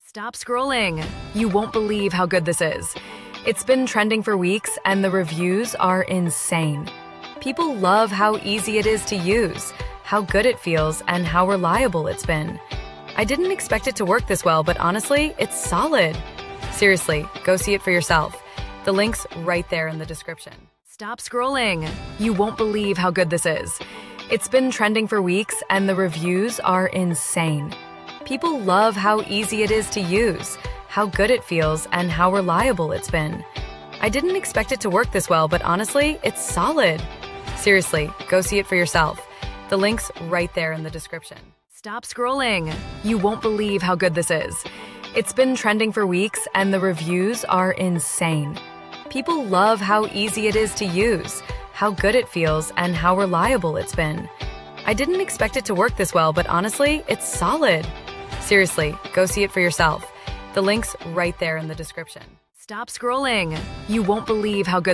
Stop scrolling. You won't believe how good this is. It's been trending for weeks and the reviews are insane. People love how easy it is to use, how good it feels, and how reliable it's been. I didn't expect it to work this well, but honestly, it's solid. Seriously, go see it for yourself. The link's right there in the description. Stop scrolling. You won't believe how good this is. It's been trending for weeks and the reviews are insane. People love how easy it is to use, how good it feels, and how reliable it's been. I didn't expect it to work this well, but honestly, it's solid. Seriously, go see it for yourself. The link's right there in the description. Stop scrolling. You won't believe how good this is. It's been trending for weeks and the reviews are insane. People love how easy it is to use, how good it feels, and how reliable it's been. I didn't expect it to work this well, but honestly, it's solid. Seriously, go see it for yourself. The link's right there in the description. Stop scrolling. You won't believe how good